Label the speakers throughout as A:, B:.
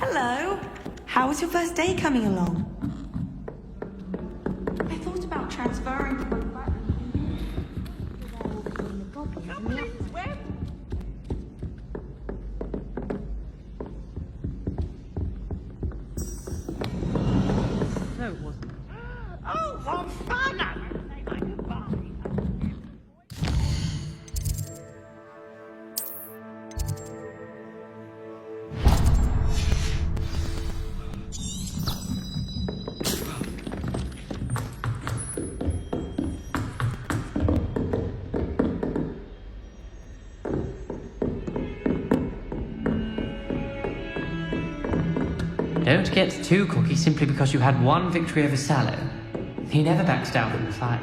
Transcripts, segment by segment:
A: Hello. How was your first day coming along? I thought about transferring to both back.
B: No, it wasn't. Oh, for fun! I won't say my goodbye.
C: Don't get too cocky simply because you had one victory over Sallow. He never backs down from the fight.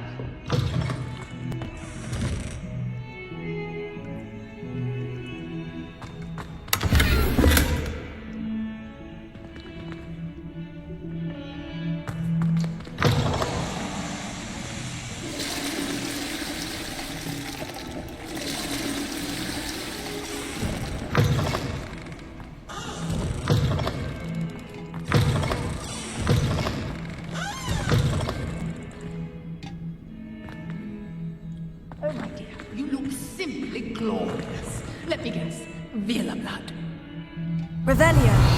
D: Oh, my dear, you look simply glorious. Let me guess, Vila blood.
A: Revelio.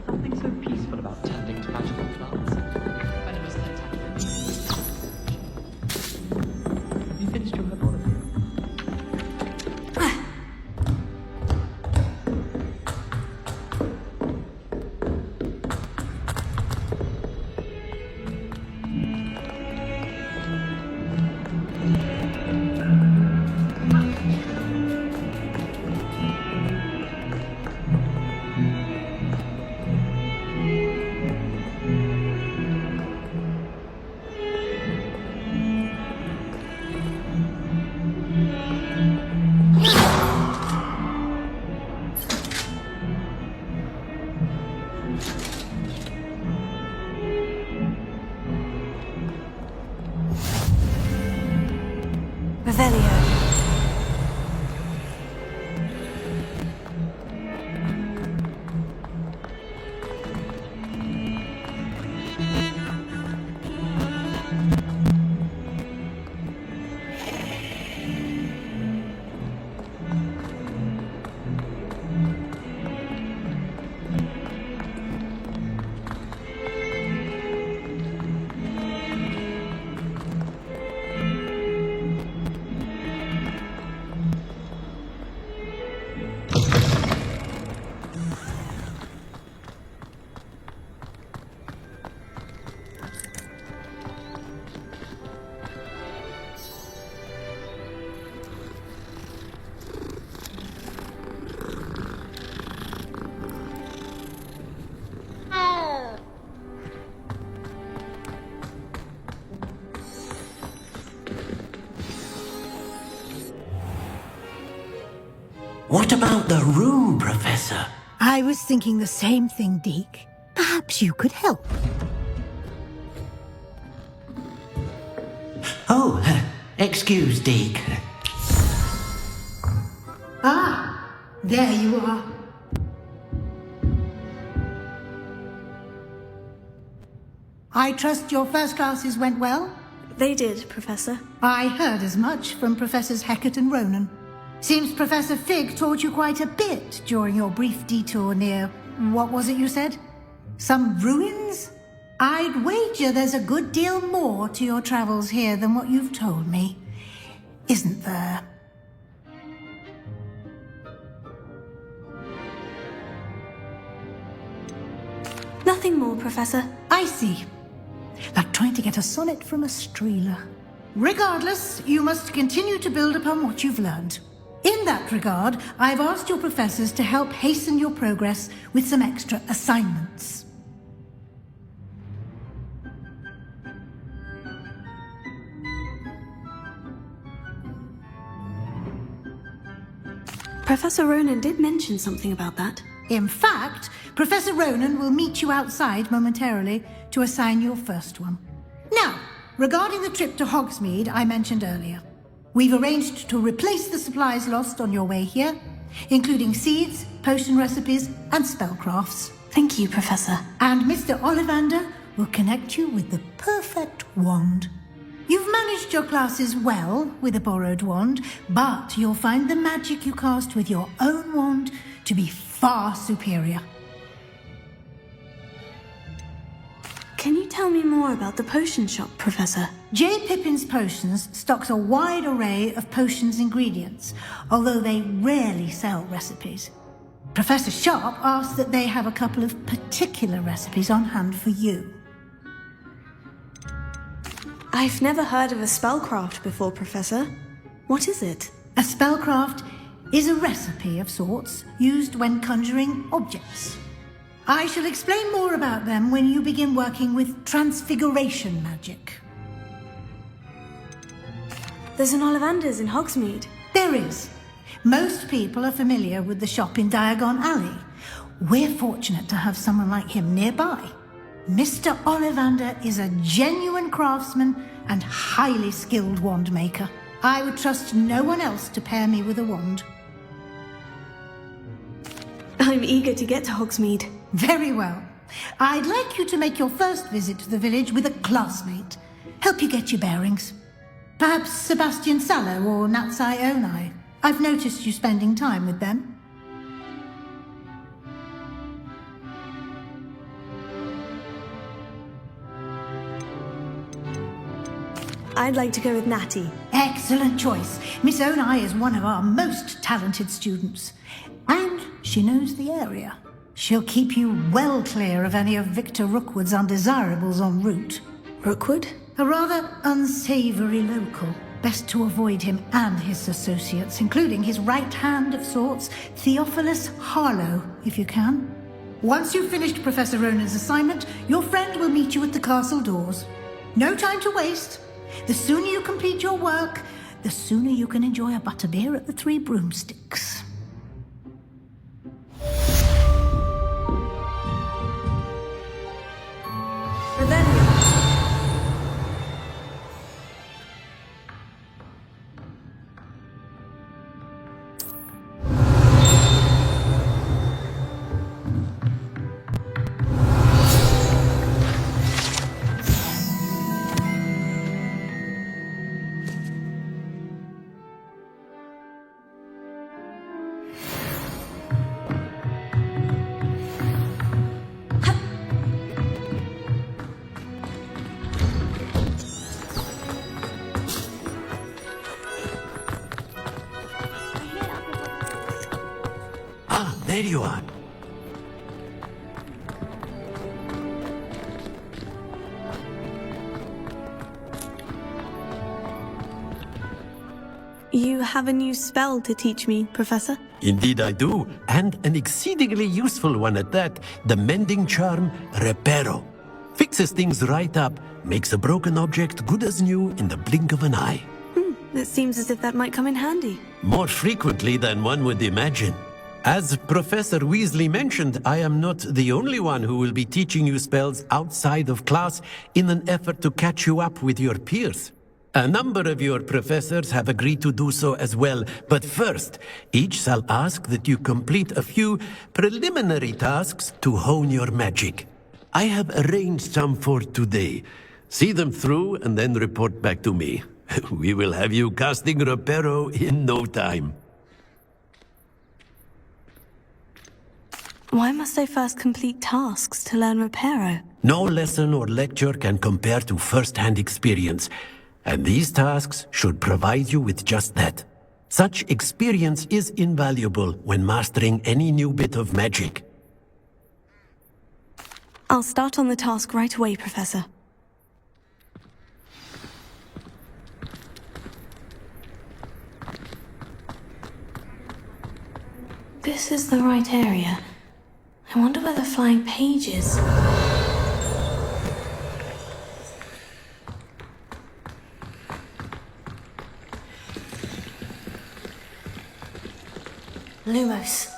C: Something so peaceful about tending to magical plants.
D: When it was that time.
C: Have you finished your herbology?
A: Revelio.
E: What about the room, Professor?
F: I was thinking the same thing, Deke. Perhaps you could help.
E: Oh, excuse, Deke.
F: Ah, there you are. I trust your first classes went well?
A: They did, Professor.
F: I heard as much from Professors Hecat and Ronan. Seems Professor Fig taught you quite a bit during your brief detour near... what was it you said? Some ruins? I'd wager there's a good deal more to your travels here than what you've told me. Isn't there?
A: Nothing more, Professor.
F: I see. Like trying to get a sonnet from a streeler. Regardless, you must continue to build upon what you've learned. In that regard, I've asked your professors to help hasten your progress with some extra assignments.
A: Professor Ronan did mention something about that.
F: In fact, Professor Ronan will meet you outside momentarily to assign your first one. Now, regarding the trip to Hogsmeade I mentioned earlier, we've arranged to replace the supplies lost on your way here, including seeds, potion recipes, and spellcrafts.
A: Thank you, Professor.
F: And Mr. Ollivander will connect you with the perfect wand. You've managed your classes well with a borrowed wand, but you'll find the magic you cast with your own wand to be far superior.
A: Can you tell me more about the potion shop, Professor?
F: J. Pippin's Potions stocks a wide array of potions ingredients, although they rarely sell recipes. Professor Sharp asked that they have a couple of particular recipes on hand for you.
A: I've never heard of a spellcraft before, Professor. What is it?
F: A spellcraft is a recipe of sorts used when conjuring objects. I shall explain more about them when you begin working with transfiguration magic.
A: There's an Ollivander's in Hogsmeade.
F: There is. Most people are familiar with the shop in Diagon Alley. We're fortunate to have someone like him nearby. Mr. Ollivander is a genuine craftsman and highly skilled wand maker. I would trust no one else to pair me with a wand.
A: I'm eager to get to Hogsmeade.
F: Very well. I'd like you to make your first visit to the village with a classmate. Help you get your bearings. Perhaps Sebastian Sallow or Natsai Onai. I've noticed you spending time with them.
A: I'd like to go with Natty.
F: Excellent choice. Miss Onai is one of our most talented students. And she knows the area. She'll keep you well clear of any of Victor Rookwood's undesirables en route.
A: Rookwood?
F: A rather unsavory local. Best to avoid him and his associates, including his right hand of sorts, Theophilus Harlow, if you can. Once you've finished Professor Ronan's assignment, your friend will meet you at the castle doors. No time to waste. The sooner you complete your work, the sooner you can enjoy a butterbeer at the Three Broomsticks.
A: Revelio.
E: There you are.
A: You have a new spell to teach me, Professor?
E: Indeed I do, and an exceedingly useful one at that. The mending charm, Reparo. Fixes things right up, makes a broken object good as new in the blink of an eye.
A: It seems as if that might come in handy.
E: More frequently than one would imagine. As Professor Weasley mentioned, I am not the only one who will be teaching you spells outside of class in an effort to catch you up with your peers. A number of your professors have agreed to do so as well, but first, each shall ask that you complete a few preliminary tasks to hone your magic. I have arranged some for today. See them through and then report back to me. We will have you casting Reparo in no time.
A: Why must I first complete tasks to learn Reparo?
E: No lesson or lecture can compare to first-hand experience, and these tasks should provide you with just that. Such experience is invaluable when mastering any new bit of magic.
A: I'll start on the task right away, Professor. This is the right area. I wonder where the flying page is. Lumos.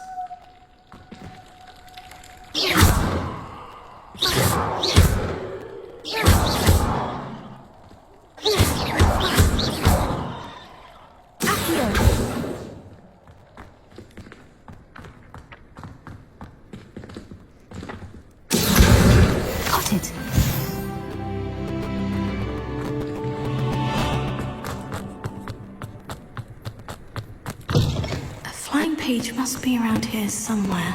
A: Got it. A flying page must be around here somewhere.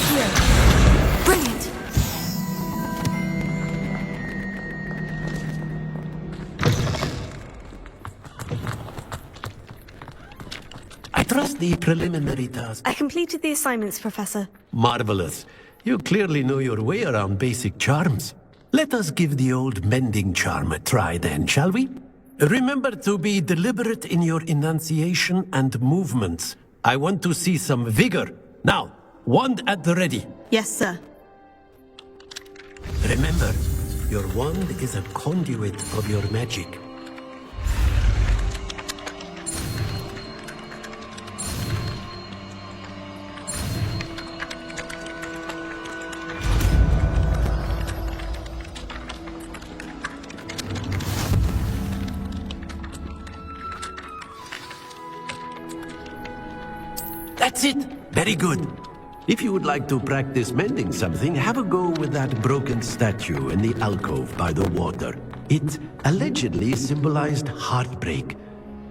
A: Here. Brilliant.
E: I trust the preliminary task.
G: I completed the assignments, Professor.
E: Marvelous. You clearly know your way around basic charms. Let us give the old mending charm a try then, shall we? Remember to be deliberate in your enunciation and movements. I want to see some vigor. Now, wand at the ready.
G: Yes, sir.
E: Remember, your wand is a conduit of your magic. That's it! Very good. If you would like to practice mending something, have a go with that broken statue in the alcove by the water. It allegedly symbolized heartbreak.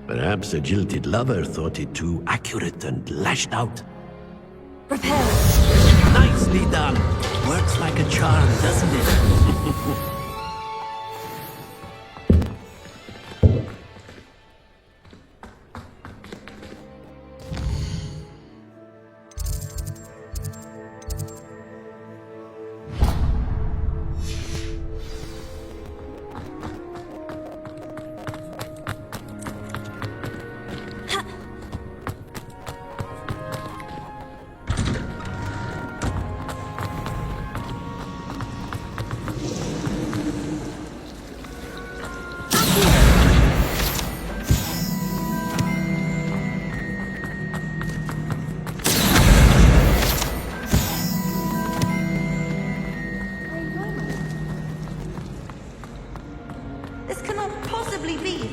E: Perhaps a jilted lover thought it too accurate and lashed out.
A: Repair it.
E: Nicely done! Works like a charm, doesn't it?
D: This cannot possibly be.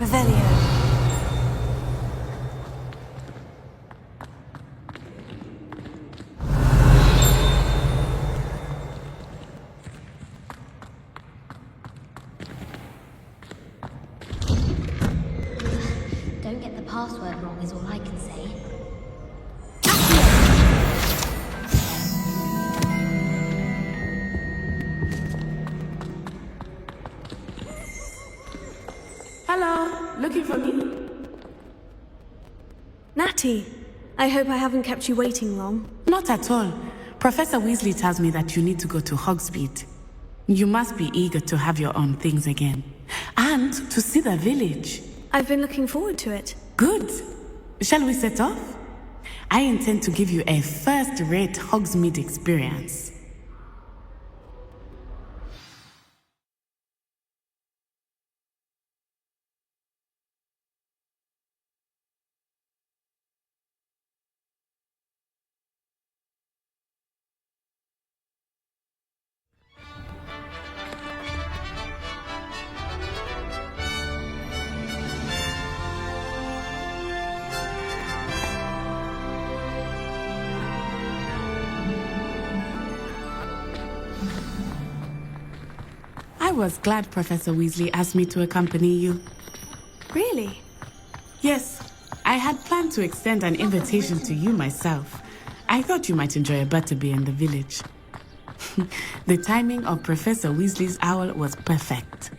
A: Revelio.
H: Don't get the password wrong is all I can say.
I: Hello, looking for me?
G: Natty, I hope I haven't kept you waiting long.
I: Not at all. Professor Weasley tells me that you need to go to Hogsmeade. You must be eager to have your own things again. And to see the village.
G: I've been looking forward to it.
I: Good. Shall we set off? I intend to give you a first-rate Hogsmeade experience. I was glad Professor Weasley asked me to accompany you.
G: Really?
I: Yes, I had planned to extend an invitation to you myself. I thought you might enjoy a butterbeer in the village. The timing of Professor Weasley's owl was perfect.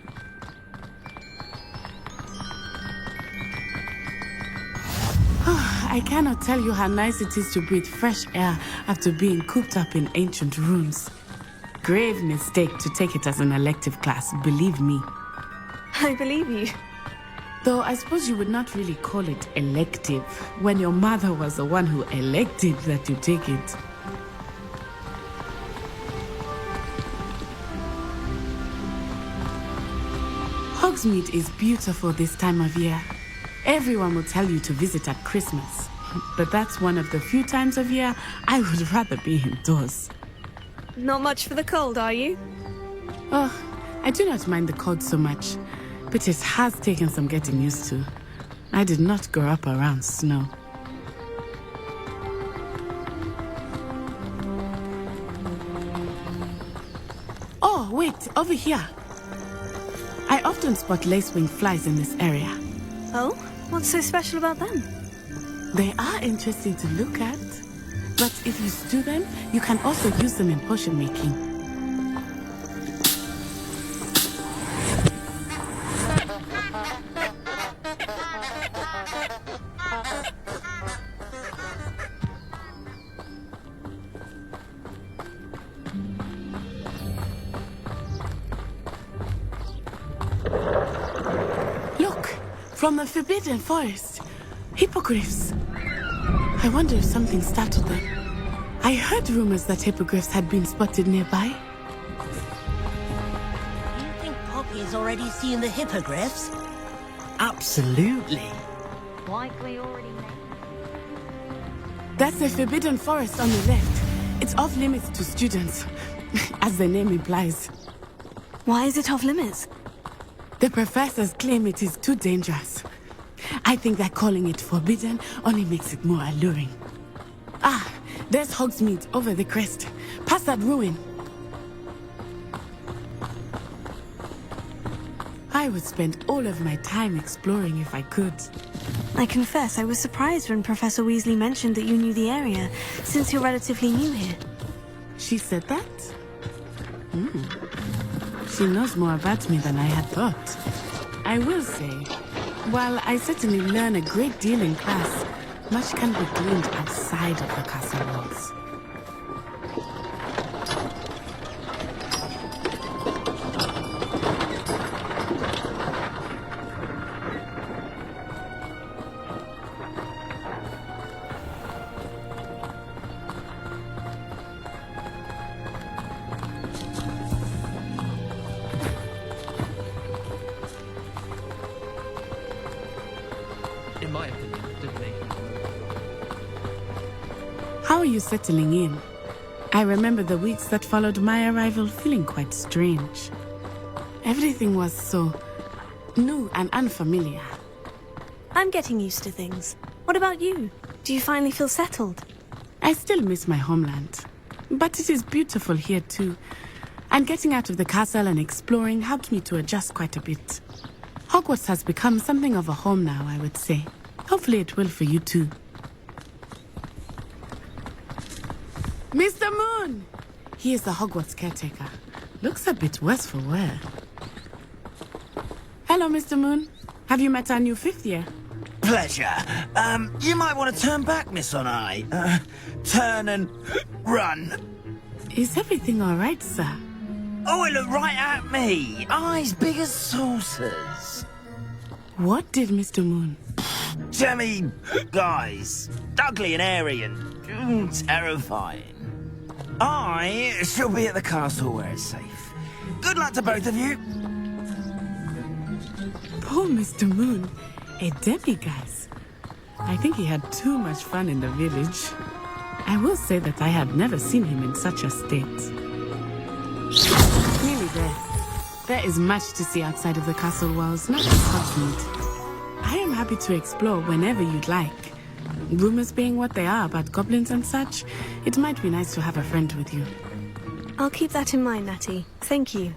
I: I cannot tell you how nice it is to breathe fresh air after being cooped up in ancient rooms. Grave mistake to take it as an elective class, believe me.
G: I believe you.
I: Though I suppose you would not really call it elective when your mother was the one who elected that you take it. Hogsmeade is beautiful this time of year. Everyone will tell you to visit at Christmas. But that's one of the few times of year I would rather be indoors.
G: Not much for the cold, are you?
I: Oh, I do not mind the cold so much, but it has taken some getting used to. I did not grow up around snow. Oh, wait, over here. I often spot lacewing flies in this area.
G: Oh? What's so special about them?
I: They are interesting to look at, but if you stew them, you can also use them in potion making. Look, from the Forbidden Forest. Hippogriffs. I wonder if something startled them. I heard rumors that hippogriffs had been spotted nearby.
B: Do you think Poppy's already seen the hippogriffs?
J: Absolutely.
B: Likely already know.
I: That's the Forbidden Forest on the left. It's off limits to students, as the name implies.
G: Why is it off limits?
I: The professors claim it is too dangerous. I think that calling it forbidden only makes it more alluring. Ah, there's Hogsmeade over the crest. Past that ruin. I would spend all of my time exploring if I could.
G: I confess I was surprised when Professor Weasley mentioned that you knew the area, since you're relatively new here.
I: She said that? She knows more about me than I had thought. I will say, while I certainly learn a great deal in class, much can be gleaned outside of the castle walls.
C: In my opinion, didn't they?
I: How are you settling in? I remember the weeks that followed my arrival feeling quite strange. Everything was so new and unfamiliar.
G: I'm getting used to things. What about you? Do you finally feel settled?
I: I still miss my homeland, but it is beautiful here too. And getting out of the castle and exploring helped me to adjust quite a bit. Hogwarts has become something of a home now, I would say. Hopefully it will for you too. Mr. Moon! He is the Hogwarts caretaker. Looks a bit worse for wear. Hello, Mr. Moon. Have you met our new fifth year?
J: Pleasure. You might want to turn back, Miss Onai. Turn and run.
I: Is everything all right, sir?
J: Oh, it looked right at me. Eyes big as saucers.
I: What did Mr. Moon?
J: Jemmy, guys. Ugly and airy and terrifying. I shall be at the castle where it's safe. Good luck to both of you.
I: Poor Mr. Moon. A demiguise. I think he had too much fun in the village. I will say that I had never seen him in such a state. Nearly there. There is much to see outside of the castle walls, not just Hogsmeade. I am happy to explore whenever you'd like. Rumors being what they are about goblins and such, it might be nice to have a friend with you.
G: I'll keep that in mind, Natty. Thank you.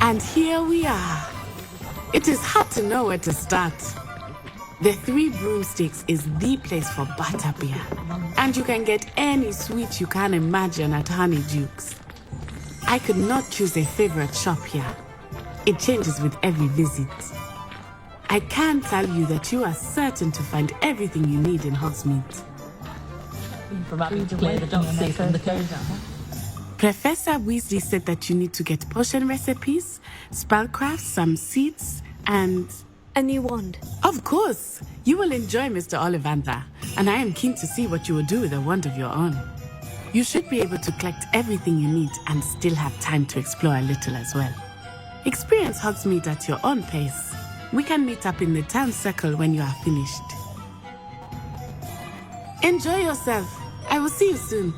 I: And here we are. It is hard to know where to start. The Three Broomsticks is the place for butterbeer, and you can get any sweet you can imagine at Honeyduke's. I could not choose a favorite shop here. It changes with every visit. I can tell you that you are certain to find everything you need in Hogsmeade. Professor Weasley said that you need to get potion recipes, spellcraft, some seeds, and...
G: A new wand.
I: Of course! You will enjoy Mr. Ollivander, and I am keen to see what you will do with a wand of your own. You should be able to collect everything you need and still have time to explore a little as well. Experience Hogsmeade at your own pace. We can meet up in the town circle when you are finished. Enjoy yourself. I will see you soon.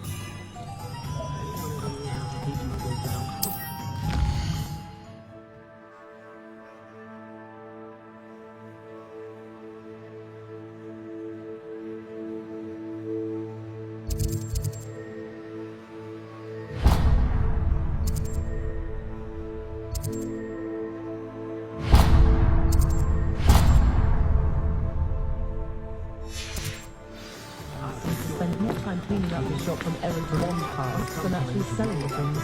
B: Spend more time cleaning up the shop from errands and wand cards than actually selling the things.